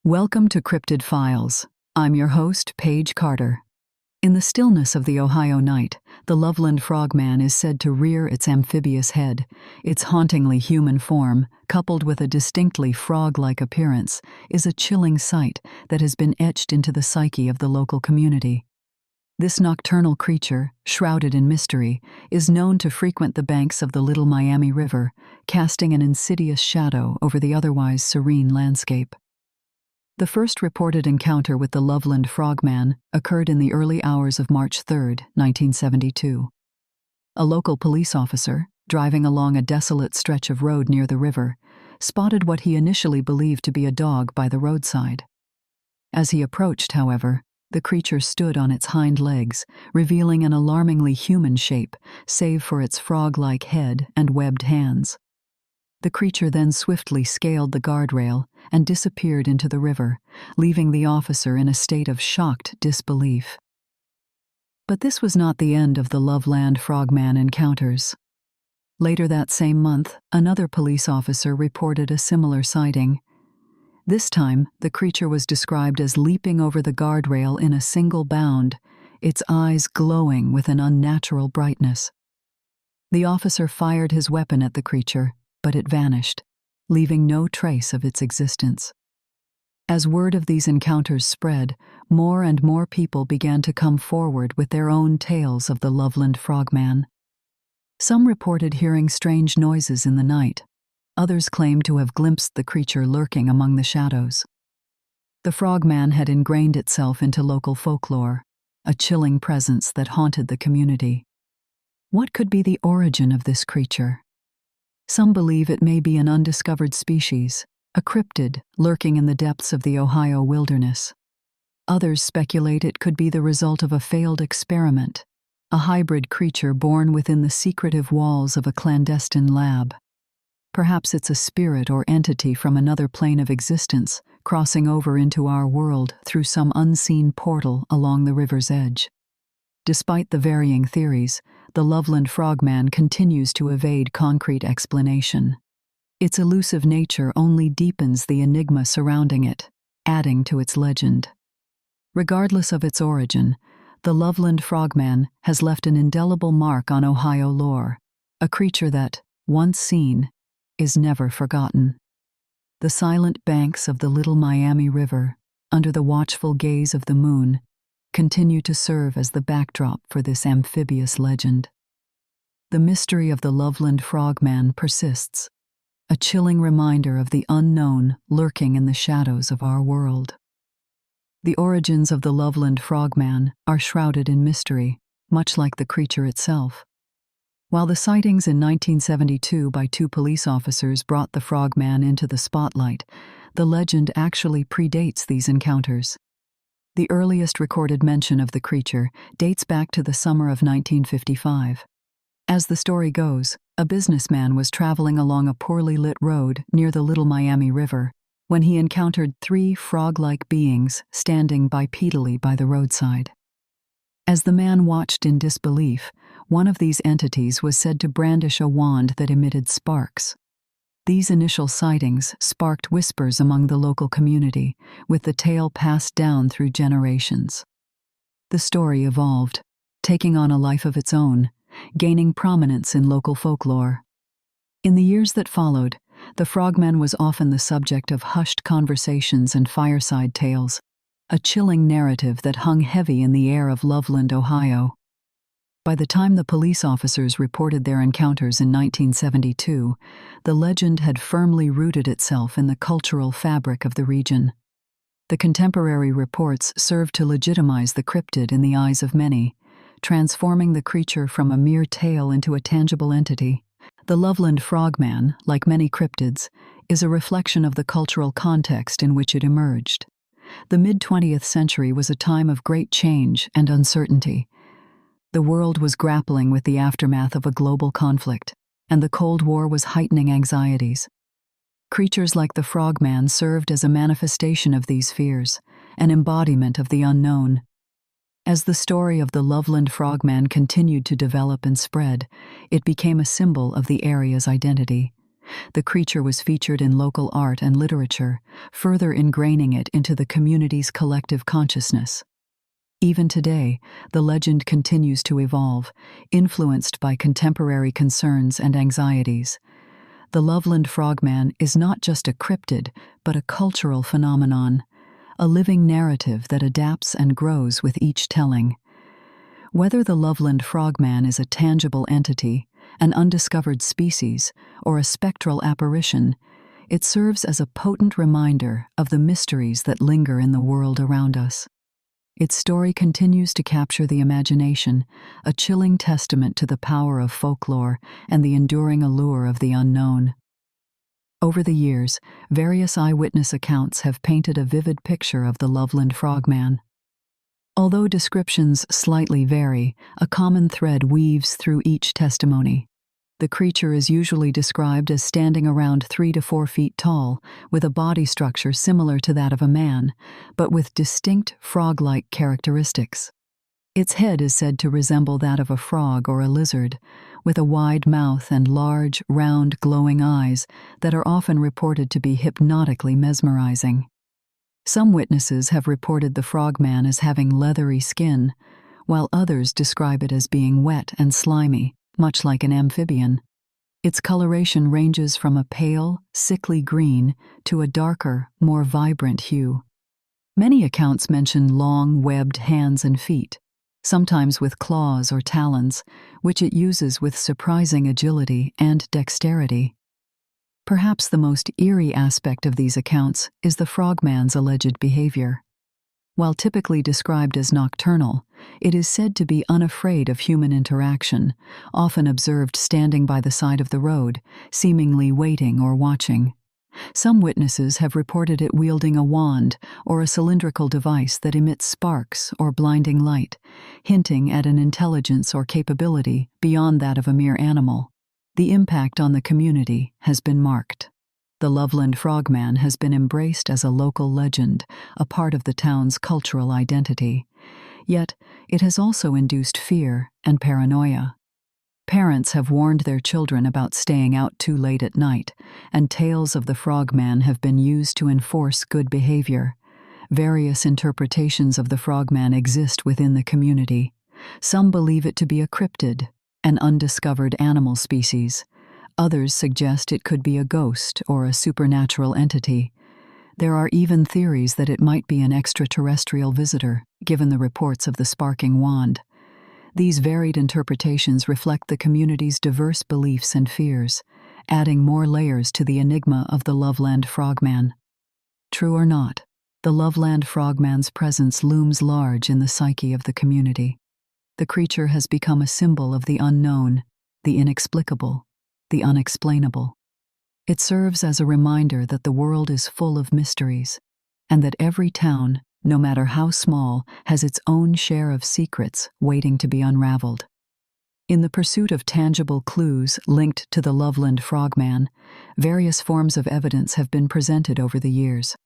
Welcome to Cryptid Files. I'm your host, Paige Carter. In the stillness of the Ohio night, the Loveland Frogman is said to rear its amphibious head. Its hauntingly human form, coupled with a distinctly frog-like appearance, is a chilling sight that has been etched into the psyche of the local community. This nocturnal creature, shrouded in mystery, is known to frequent the banks of the Little Miami River, casting an insidious shadow over the otherwise serene landscape. The first reported encounter with the Loveland Frogman occurred in the early hours of March 3, 1972. A local police officer, driving along a desolate stretch of road near the river, spotted what he initially believed to be a dog by the roadside. As he approached, however, the creature stood on its hind legs, revealing an alarmingly human shape, save for its frog-like head and webbed hands. The creature then swiftly scaled the guardrail and disappeared into the river, leaving the officer in a state of shocked disbelief. But this was not the end of the Loveland Frogman encounters. Later that same month, another police officer reported a similar sighting. This time, the creature was described as leaping over the guardrail in a single bound, its eyes glowing with an unnatural brightness. The officer fired his weapon at the creature, but it vanished, leaving no trace of its existence. As word of these encounters spread, more and more people began to come forward with their own tales of the Loveland Frogman. Some reported hearing strange noises in the night. Others claimed to have glimpsed the creature lurking among the shadows. The Frogman had ingrained itself into local folklore, a chilling presence that haunted the community. What could be the origin of this creature? Some believe it may be an undiscovered species, a cryptid lurking in the depths of the Ohio wilderness. Others speculate it could be the result of a failed experiment, a hybrid creature born within the secretive walls of a clandestine lab. Perhaps it's a spirit or entity from another plane of existence, crossing over into our world through some unseen portal along the river's edge. Despite the varying theories, the Loveland Frogman continues to evade concrete explanation. Its elusive nature only deepens the enigma surrounding it, adding to its legend. Regardless of its origin, the Loveland Frogman has left an indelible mark on Ohio lore, a creature that, once seen, is never forgotten. The silent banks of the Little Miami River, under the watchful gaze of the moon, continue to serve as the backdrop for this amphibious legend. The mystery of the Loveland Frogman persists, a chilling reminder of the unknown lurking in the shadows of our world. The origins of the Loveland Frogman are shrouded in mystery, much like the creature itself. While the sightings in 1972 by two police officers brought the Frogman into the spotlight, the legend actually predates these encounters. The earliest recorded mention of the creature dates back to the summer of 1955. As the story goes, a businessman was traveling along a poorly lit road near the Little Miami River when he encountered three frog-like beings standing bipedally by the roadside. As the man watched in disbelief, one of these entities was said to brandish a wand that emitted sparks. These initial sightings sparked whispers among the local community, with the tale passed down through generations. The story evolved, taking on a life of its own, gaining prominence in local folklore. In the years that followed, the Frogman was often the subject of hushed conversations and fireside tales, a chilling narrative that hung heavy in the air of Loveland, Ohio. By the time the police officers reported their encounters in 1972, the legend had firmly rooted itself in the cultural fabric of the region. The contemporary reports served to legitimize the cryptid in the eyes of many, transforming the creature from a mere tale into a tangible entity. The Loveland Frogman, like many cryptids, is a reflection of the cultural context in which it emerged. The mid-20th century was a time of great change and uncertainty. The world was grappling with the aftermath of a global conflict, and the Cold War was heightening anxieties. Creatures like the Frogman served as a manifestation of these fears, an embodiment of the unknown. As the story of the Loveland Frogman continued to develop and spread, it became a symbol of the area's identity, The creature was featured in local art and literature, further ingraining it into the community's collective consciousness. Even today, the legend continues to evolve, influenced by contemporary concerns and anxieties. The Loveland Frogman is not just a cryptid, but a cultural phenomenon, a living narrative that adapts and grows with each telling. Whether the Loveland Frogman is a tangible entity, an undiscovered species, or a spectral apparition, it serves as a potent reminder of the mysteries that linger in the world around us. Its story continues to capture the imagination, a chilling testament to the power of folklore and the enduring allure of the unknown. Over the years, various eyewitness accounts have painted a vivid picture of the Loveland Frogman. Although descriptions slightly vary, a common thread weaves through each testimony. The creature is usually described as standing around 3 to 4 feet tall, with a body structure similar to that of a man, but with distinct frog-like characteristics. Its head is said to resemble that of a frog or a lizard, with a wide mouth and large, round, glowing eyes that are often reported to be hypnotically mesmerizing. Some witnesses have reported the frogman as having leathery skin, while others describe it as being wet and slimy, much like an amphibian. Its coloration ranges from a pale, sickly green to a darker, more vibrant hue. Many accounts mention long, webbed hands and feet, sometimes with claws or talons, which it uses with surprising agility and dexterity. Perhaps the most eerie aspect of these accounts is the frogman's alleged behavior. While typically described as nocturnal, it is said to be unafraid of human interaction, often observed standing by the side of the road, seemingly waiting or watching. Some witnesses have reported it wielding a wand or a cylindrical device that emits sparks or blinding light, hinting at an intelligence or capability beyond that of a mere animal. The impact on the community has been marked. The Loveland Frogman has been embraced as a local legend, a part of the town's cultural identity. Yet, it has also induced fear and paranoia. Parents have warned their children about staying out too late at night, and tales of the frogman have been used to enforce good behavior. Various interpretations of the frogman exist within the community. Some believe it to be a cryptid, an undiscovered animal species. Others suggest it could be a ghost or a supernatural entity. There are even theories that it might be an extraterrestrial visitor, given the reports of the sparking wand. These varied interpretations reflect the community's diverse beliefs and fears, adding more layers to the enigma of the Loveland Frogman. True or not, the Loveland Frogman's presence looms large in the psyche of the community. The creature has become a symbol of the unknown, the inexplicable, the unexplainable. It serves as a reminder that the world is full of mysteries, and that every town, no matter how small, has its own share of secrets waiting to be unraveled. In the pursuit of tangible clues linked to the Loveland Frogman, various forms of evidence have been presented over the years.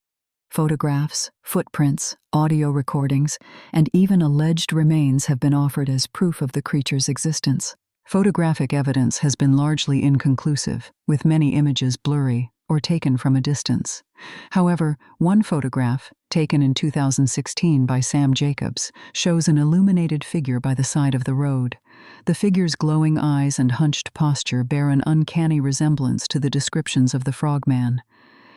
Photographs, footprints, audio recordings, and even alleged remains have been offered as proof of the creature's existence. Photographic evidence has been largely inconclusive, with many images blurry or taken from a distance. However, one photograph, taken in 2016 by Sam Jacobs, shows an illuminated figure by the side of the road. The figure's glowing eyes and hunched posture bear an uncanny resemblance to the descriptions of the frogman.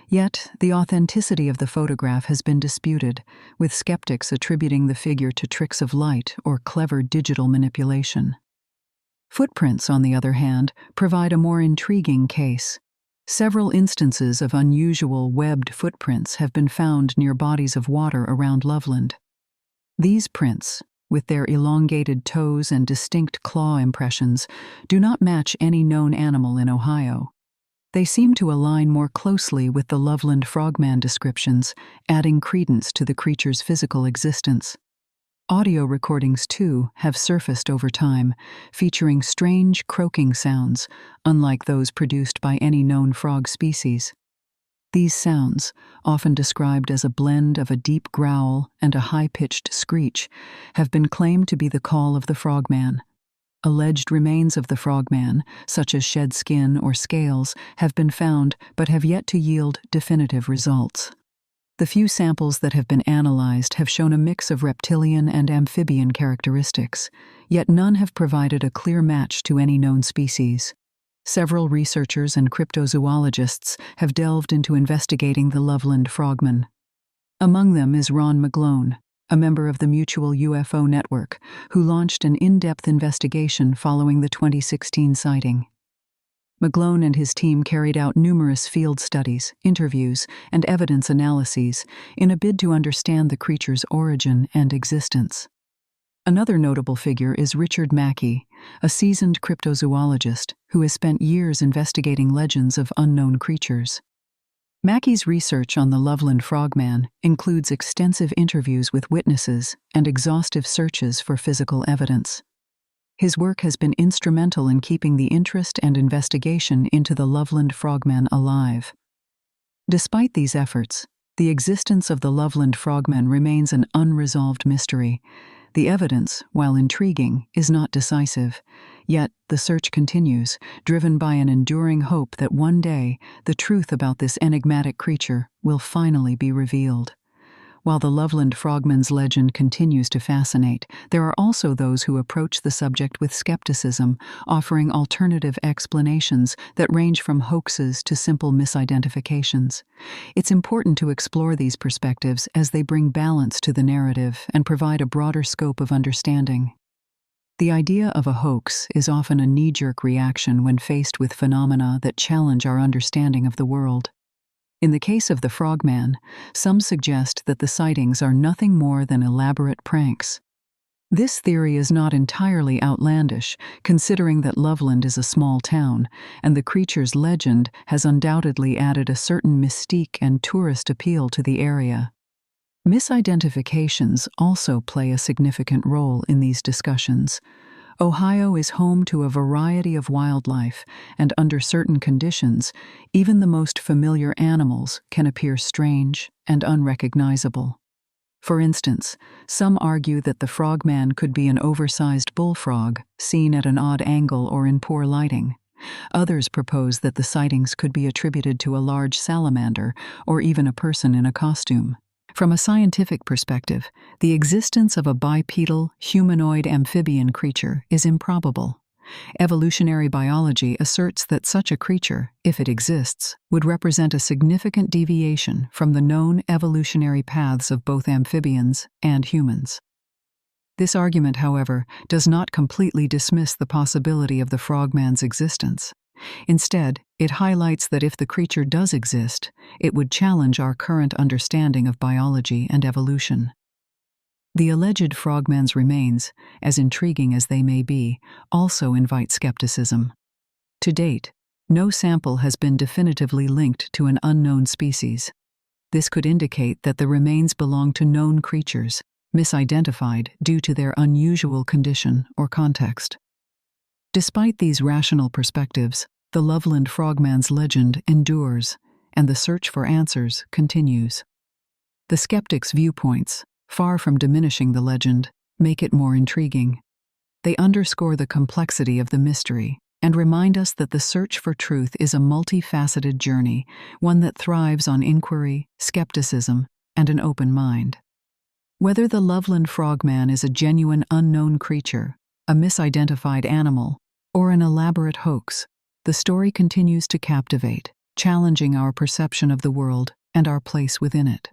Yet, the authenticity of the photograph has been disputed, with skeptics attributing the figure to tricks of light or clever digital manipulation. Footprints, on the other hand, provide a more intriguing case. Several instances of unusual webbed footprints have been found near bodies of water around Loveland. These prints, with their elongated toes and distinct claw impressions, do not match any known animal in Ohio. They seem to align more closely with the Loveland Frogman descriptions, adding credence to the creature's physical existence. Audio recordings, too, have surfaced over time, featuring strange croaking sounds, unlike those produced by any known frog species. These sounds, often described as a blend of a deep growl and a high-pitched screech, have been claimed to be the call of the frogman. Alleged remains of the frogman, such as shed skin or scales, have been found but have yet to yield definitive results. The few samples that have been analyzed have shown a mix of reptilian and amphibian characteristics, yet none have provided a clear match to any known species. Several researchers and cryptozoologists have delved into investigating the Loveland Frogman. Among them is Ron McGlone, a member of the Mutual UFO Network, who launched an in-depth investigation following the 2016 sighting. McGlone and his team carried out numerous field studies, interviews, and evidence analyses in a bid to understand the creature's origin and existence. Another notable figure is Richard Mackey, a seasoned cryptozoologist who has spent years investigating legends of unknown creatures. Mackey's research on the Loveland Frogman includes extensive interviews with witnesses and exhaustive searches for physical evidence. His work has been instrumental in keeping the interest and investigation into the Loveland Frogman alive. Despite these efforts, the existence of the Loveland Frogman remains an unresolved mystery. The evidence, while intriguing, is not decisive. Yet, the search continues, driven by an enduring hope that one day, the truth about this enigmatic creature will finally be revealed. While the Loveland Frogman's legend continues to fascinate, there are also those who approach the subject with skepticism, offering alternative explanations that range from hoaxes to simple misidentifications. It's important to explore these perspectives as they bring balance to the narrative and provide a broader scope of understanding. The idea of a hoax is often a knee-jerk reaction when faced with phenomena that challenge our understanding of the world. In the case of the Frogman, some suggest that the sightings are nothing more than elaborate pranks. This theory is not entirely outlandish, considering that Loveland is a small town, and the creature's legend has undoubtedly added a certain mystique and tourist appeal to the area. Misidentifications also play a significant role in these discussions. Ohio is home to a variety of wildlife, and under certain conditions, even the most familiar animals can appear strange and unrecognizable. For instance, some argue that the frogman could be an oversized bullfrog, seen at an odd angle or in poor lighting. Others propose that the sightings could be attributed to a large salamander or even a person in a costume. From a scientific perspective, the existence of a bipedal, humanoid amphibian creature is improbable. Evolutionary biology asserts that such a creature, if it exists, would represent a significant deviation from the known evolutionary paths of both amphibians and humans. This argument, however, does not completely dismiss the possibility of the frogman's existence. Instead, it highlights that if the creature does exist, it would challenge our current understanding of biology and evolution. The alleged frogman's remains, as intriguing as they may be, also invite skepticism. To date, no sample has been definitively linked to an unknown species. This could indicate that the remains belong to known creatures, misidentified due to their unusual condition or context. Despite these rational perspectives, the Loveland Frogman's legend endures, and the search for answers continues. The skeptics' viewpoints, far from diminishing the legend, make it more intriguing. They underscore the complexity of the mystery and remind us that the search for truth is a multifaceted journey, one that thrives on inquiry, skepticism, and an open mind. Whether the Loveland Frogman is a genuine unknown creature, a misidentified animal, or an elaborate hoax, the story continues to captivate, challenging our perception of the world and our place within it.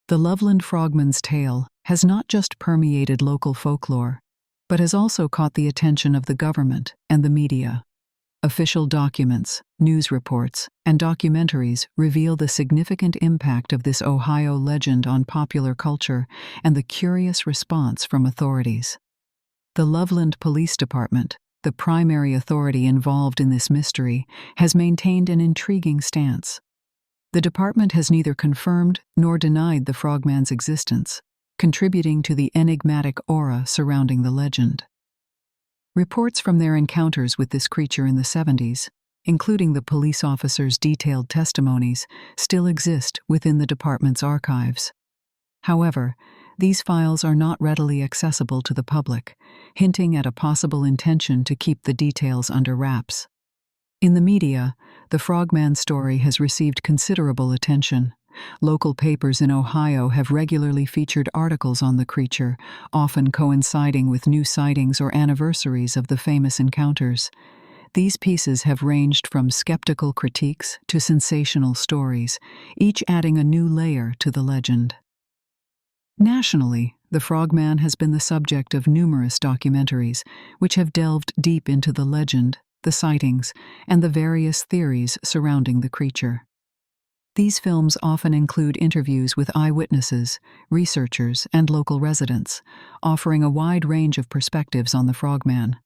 The Loveland Frogman's tale has not just permeated local folklore, but has also caught the attention of the government and the media. Official documents, news reports, and documentaries reveal the significant impact of this Ohio legend on popular culture and the curious response from authorities. The Loveland Police Department, the primary authority involved in this mystery, has maintained an intriguing stance. The department has neither confirmed nor denied the frogman's existence, contributing to the enigmatic aura surrounding the legend. Reports from their encounters with this creature in the 70s, including the police officers' detailed testimonies, still exist within the department's archives. However, these files are not readily accessible to the public, hinting at a possible intention to keep the details under wraps. In the media, the Frogman story has received considerable attention. Local papers in Ohio have regularly featured articles on the creature, often coinciding with new sightings or anniversaries of the famous encounters. These pieces have ranged from skeptical critiques to sensational stories, each adding a new layer to the legend. Nationally, the Frogman has been the subject of numerous documentaries, which have delved deep into the legend, the sightings, and the various theories surrounding the creature. These films often include interviews with eyewitnesses, researchers, and local residents, offering a wide range of perspectives on the Frogman.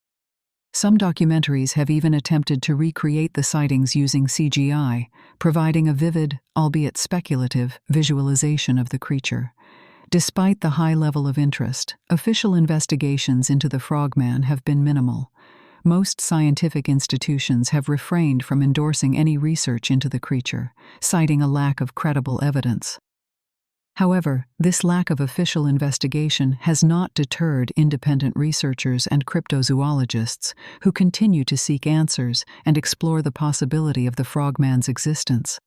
Some documentaries have even attempted to recreate the sightings using CGI, providing a vivid, albeit speculative, visualization of the creature. Despite the high level of interest, official investigations into the Frogman have been minimal. Most scientific institutions have refrained from endorsing any research into the creature, citing a lack of credible evidence. However, this lack of official investigation has not deterred independent researchers and cryptozoologists who continue to seek answers and explore the possibility of the Frogman's existence.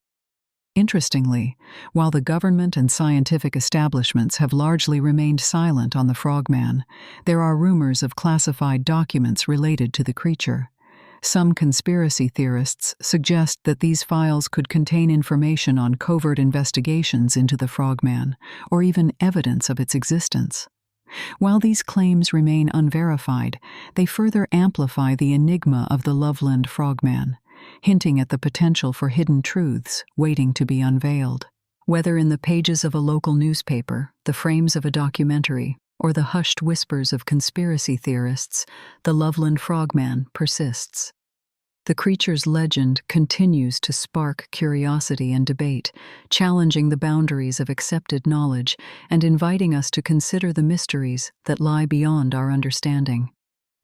Interestingly, while the government and scientific establishments have largely remained silent on the Frogman, there are rumors of classified documents related to the creature. Some conspiracy theorists suggest that these files could contain information on covert investigations into the Frogman, or even evidence of its existence. While these claims remain unverified, they further amplify the enigma of the Loveland Frogman, hinting at the potential for hidden truths waiting to be unveiled. Whether in the pages of a local newspaper, the frames of a documentary, or the hushed whispers of conspiracy theorists, the Loveland Frogman persists. The creature's legend continues to spark curiosity and debate, challenging the boundaries of accepted knowledge and inviting us to consider the mysteries that lie beyond our understanding.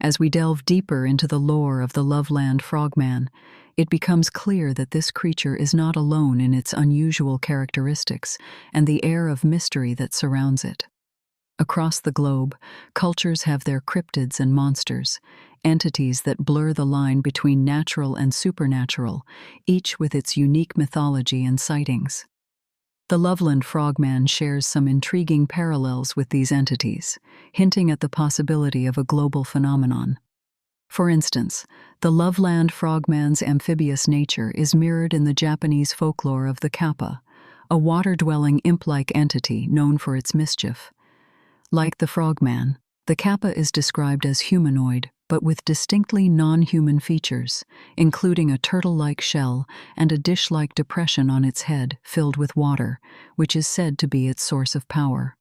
As we delve deeper into the lore of the Loveland Frogman, it becomes clear that this creature is not alone in its unusual characteristics and the air of mystery that surrounds it. Across the globe, cultures have their cryptids and monsters, entities that blur the line between natural and supernatural, each with its unique mythology and sightings. The Loveland Frogman shares some intriguing parallels with these entities, hinting at the possibility of a global phenomenon. For instance, the Loveland Frogman's amphibious nature is mirrored in the Japanese folklore of the kappa, a water-dwelling imp-like entity known for its mischief. Like the Frogman, the kappa is described as humanoid, but with distinctly non-human features, including a turtle-like shell and a dish-like depression on its head filled with water, which is said to be its source of power.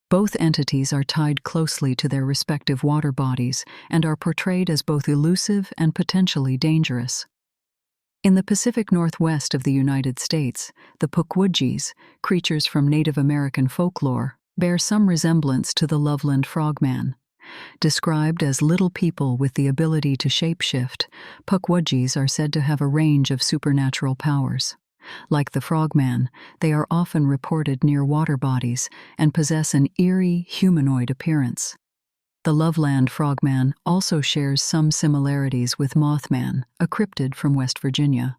Both entities are tied closely to their respective water bodies and are portrayed as both elusive and potentially dangerous. In the Pacific Northwest of the United States, the Pukwudgies, creatures from Native American folklore, bear some resemblance to the Loveland Frogman. Described as little people with the ability to shapeshift, Pukwudgies are said to have a range of supernatural powers. Like the Frogman, they are often reported near water bodies and possess an eerie, humanoid appearance. The Loveland Frogman also shares some similarities with Mothman, a cryptid from West Virginia.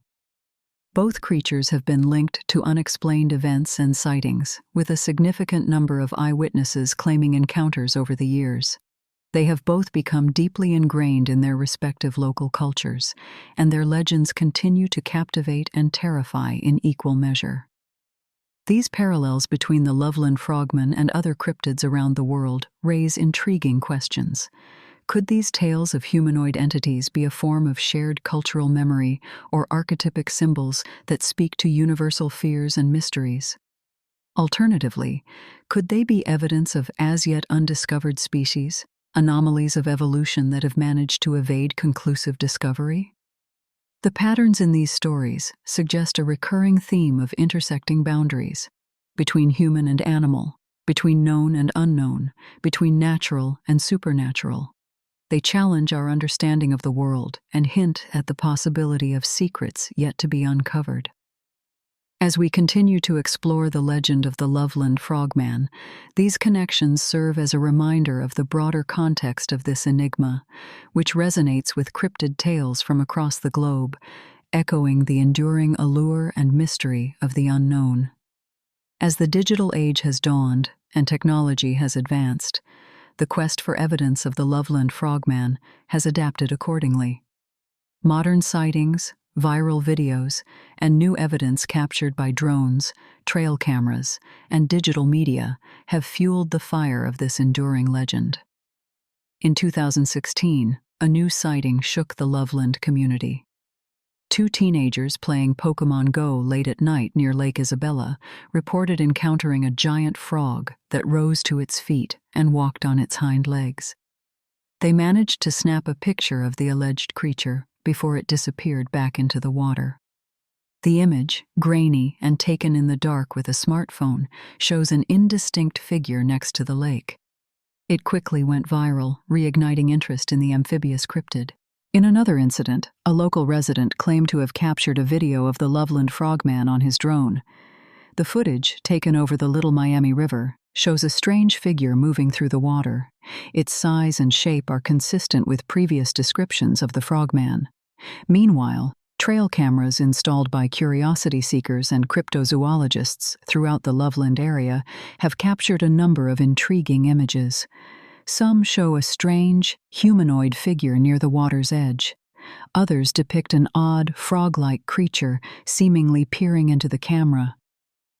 Both creatures have been linked to unexplained events and sightings, with a significant number of eyewitnesses claiming encounters over the years. They have both become deeply ingrained in their respective local cultures, and their legends continue to captivate and terrify in equal measure. These parallels between the Loveland Frogman and other cryptids around the world raise intriguing questions. Could these tales of humanoid entities be a form of shared cultural memory or archetypic symbols that speak to universal fears and mysteries? Alternatively, could they be evidence of as-yet undiscovered species, anomalies of evolution that have managed to evade conclusive discovery? The patterns in these stories suggest a recurring theme of intersecting boundaries between human and animal, between known and unknown, between natural and supernatural. They challenge our understanding of the world and hint at the possibility of secrets yet to be uncovered. As we continue to explore the legend of the Loveland Frogman, these connections serve as a reminder of the broader context of this enigma, which resonates with cryptid tales from across the globe, echoing the enduring allure and mystery of the unknown. As the digital age has dawned and technology has advanced, the quest for evidence of the Loveland Frogman has adapted accordingly. Modern sightings, viral videos, and new evidence captured by drones, trail cameras, and digital media have fueled the fire of this enduring legend. In 2016, a new sighting shook the Loveland community. Two teenagers playing Pokémon Go late at night near Lake Isabella reported encountering a giant frog that rose to its feet and walked on its hind legs. They managed to snap a picture of the alleged creature before it disappeared back into the water. The image, grainy and taken in the dark with a smartphone, shows an indistinct figure next to the lake. It quickly went viral, reigniting interest in the amphibious cryptid. In another incident, a local resident claimed to have captured a video of the Loveland Frogman on his drone. The footage, taken over the Little Miami River, shows a strange figure moving through the water. Its size and shape are consistent with previous descriptions of the frogman. Meanwhile, trail cameras installed by curiosity seekers and cryptozoologists throughout the Loveland area have captured a number of intriguing images. Some show a strange, humanoid figure near the water's edge. Others depict an odd, frog-like creature seemingly peering into the camera.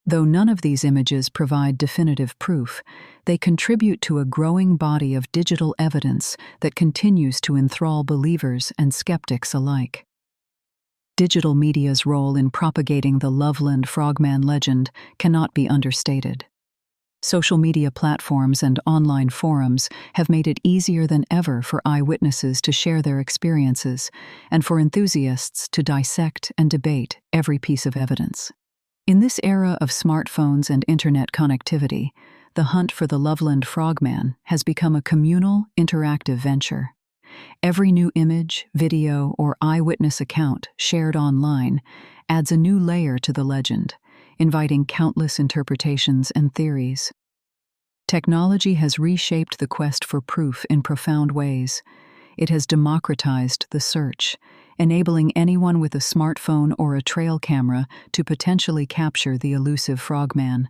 Though none of these images provide definitive proof, they contribute to a growing body of digital evidence that continues to enthrall believers and skeptics alike. Digital media's role in propagating the Loveland Frogman legend cannot be understated. Social media platforms and online forums have made it easier than ever for eyewitnesses to share their experiences and for enthusiasts to dissect and debate every piece of evidence. In this era of smartphones and internet connectivity, the hunt for the Loveland Frogman has become a communal, interactive venture. Every new image, video, or eyewitness account shared online adds a new layer to the legend, inviting countless interpretations and theories. Technology has reshaped the quest for proof in profound ways. It has democratized the search, enabling anyone with a smartphone or a trail camera to potentially capture the elusive frogman.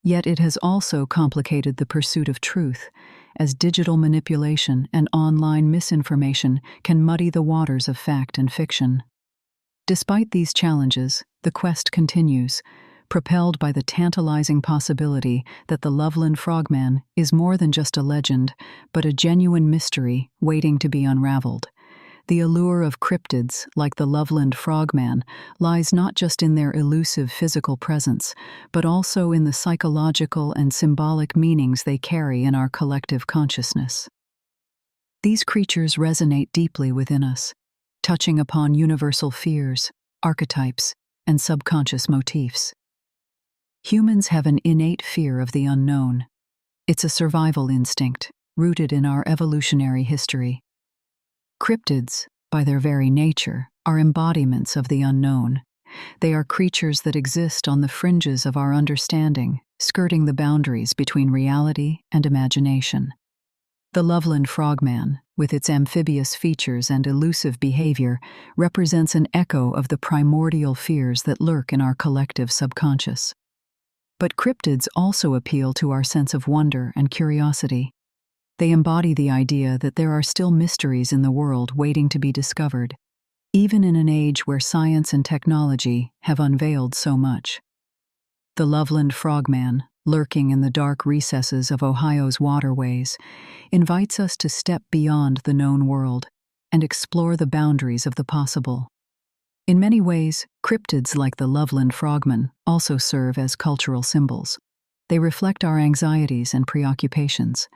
Yet it has also complicated the pursuit of truth, as digital manipulation and online misinformation can muddy the waters of fact and fiction. Despite these challenges, the quest continues, propelled by the tantalizing possibility that the Loveland Frogman is more than just a legend, but a genuine mystery waiting to be unraveled. The allure of cryptids, like the Loveland Frogman, lies not just in their elusive physical presence, but also in the psychological and symbolic meanings they carry in our collective consciousness. These creatures resonate deeply within us, touching upon universal fears, archetypes, and subconscious motifs. Humans have an innate fear of the unknown. It's a survival instinct, rooted in our evolutionary history. Cryptids, by their very nature, are embodiments of the unknown. They are creatures that exist on the fringes of our understanding, skirting the boundaries between reality and imagination. The Loveland Frogman, with its amphibious features and elusive behavior, represents an echo of the primordial fears that lurk in our collective subconscious. But cryptids also appeal to our sense of wonder and curiosity. They embody the idea that there are still mysteries in the world waiting to be discovered, even in an age where science and technology have unveiled so much. The Loveland Frogman, lurking in the dark recesses of Ohio's waterways, invites us to step beyond the known world and explore the boundaries of the possible. In many ways, cryptids like the Loveland Frogman also serve as cultural symbols. They reflect our anxieties and preoccupations.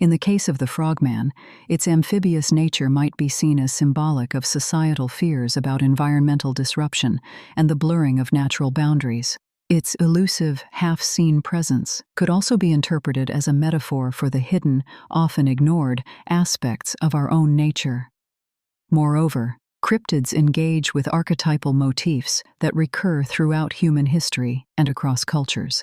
In the case of the frogman, its amphibious nature might be seen as symbolic of societal fears about environmental disruption and the blurring of natural boundaries. Its elusive, half-seen presence could also be interpreted as a metaphor for the hidden, often ignored, aspects of our own nature. Moreover, cryptids engage with archetypal motifs that recur throughout human history and across cultures.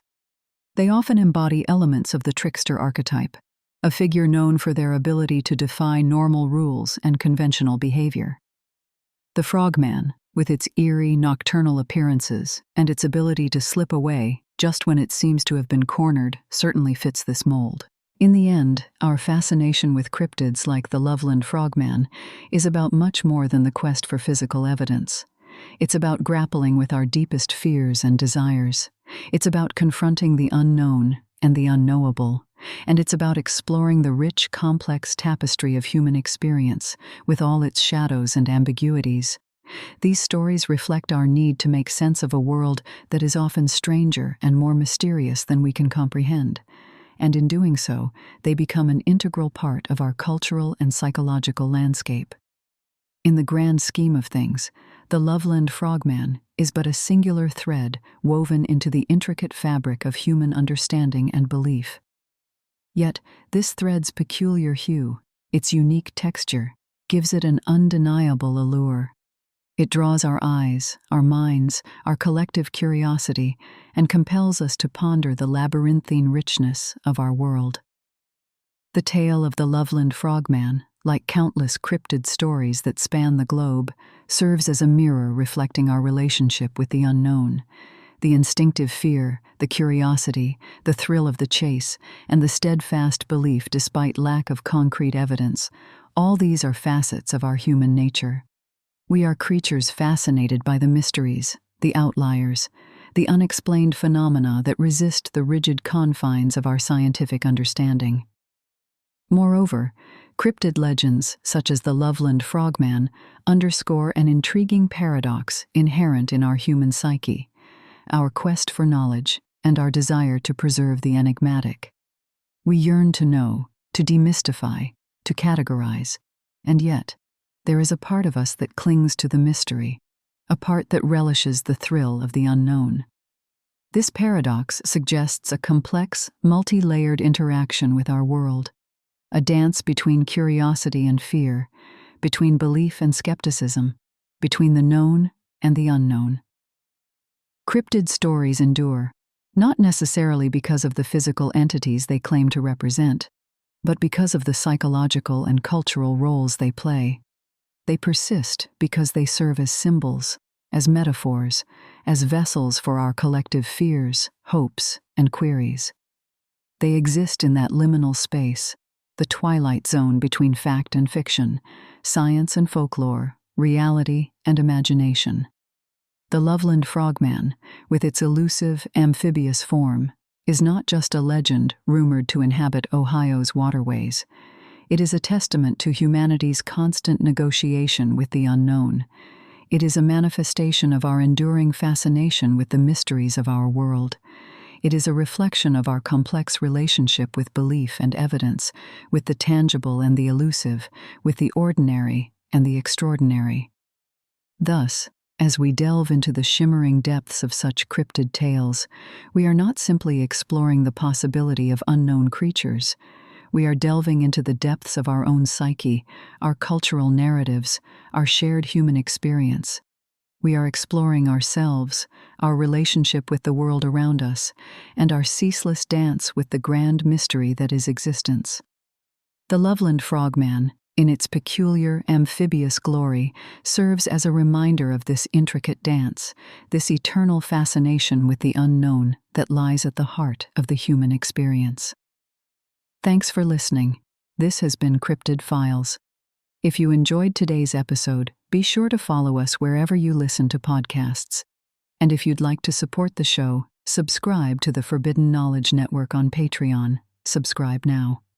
They often embody elements of the trickster archetype, a figure known for their ability to defy normal rules and conventional behavior. The frogman, with its eerie, nocturnal appearances and its ability to slip away just when it seems to have been cornered, certainly fits this mold. In the end, our fascination with cryptids like the Loveland Frogman is about much more than the quest for physical evidence. It's about grappling with our deepest fears and desires. It's about confronting the unknown and the unknowable. And it's about exploring the rich, complex tapestry of human experience, with all its shadows and ambiguities. These stories reflect our need to make sense of a world that is often stranger and more mysterious than we can comprehend. And in doing so, they become an integral part of our cultural and psychological landscape. In the grand scheme of things, the Loveland Frogman is but a singular thread woven into the intricate fabric of human understanding and belief. Yet, this thread's peculiar hue, its unique texture, gives it an undeniable allure. It draws our eyes, our minds, our collective curiosity, and compels us to ponder the labyrinthine richness of our world. The tale of the Loveland Frogman, like countless cryptid stories that span the globe, serves as a mirror reflecting our relationship with the unknown. The instinctive fear, the curiosity, the thrill of the chase, and the steadfast belief despite lack of concrete evidence, all these are facets of our human nature. We are creatures fascinated by the mysteries, the outliers, the unexplained phenomena that resist the rigid confines of our scientific understanding. Moreover, cryptid legends, such as the Loveland Frogman, underscore an intriguing paradox inherent in our human psyche: our quest for knowledge and our desire to preserve the enigmatic. We yearn to know, to demystify, to categorize, and yet, there is a part of us that clings to the mystery, a part that relishes the thrill of the unknown. This paradox suggests a complex, multi-layered interaction with our world, a dance between curiosity and fear, between belief and skepticism, between the known and the unknown. Cryptid stories endure, not necessarily because of the physical entities they claim to represent, but because of the psychological and cultural roles they play. They persist because they serve as symbols, as metaphors, as vessels for our collective fears, hopes, and queries. They exist in that liminal space, the twilight zone between fact and fiction, science and folklore, reality and imagination. The Loveland Frogman, with its elusive, amphibious form, is not just a legend rumored to inhabit Ohio's waterways. It is a testament to humanity's constant negotiation with the unknown. It is a manifestation of our enduring fascination with the mysteries of our world. It is a reflection of our complex relationship with belief and evidence, with the tangible and the elusive, with the ordinary and the extraordinary. Thus, as we delve into the shimmering depths of such cryptid tales, we are not simply exploring the possibility of unknown creatures. We are delving into the depths of our own psyche, our cultural narratives, our shared human experience. We are exploring ourselves, our relationship with the world around us, and our ceaseless dance with the grand mystery that is existence. The Loveland Frogman, in its peculiar, amphibious glory, serves as a reminder of this intricate dance, this eternal fascination with the unknown that lies at the heart of the human experience. Thanks for listening. This has been Cryptid Files. If you enjoyed today's episode, be sure to follow us wherever you listen to podcasts. And if you'd like to support the show, subscribe to the Forbidden Knowledge Network on Patreon. Subscribe now.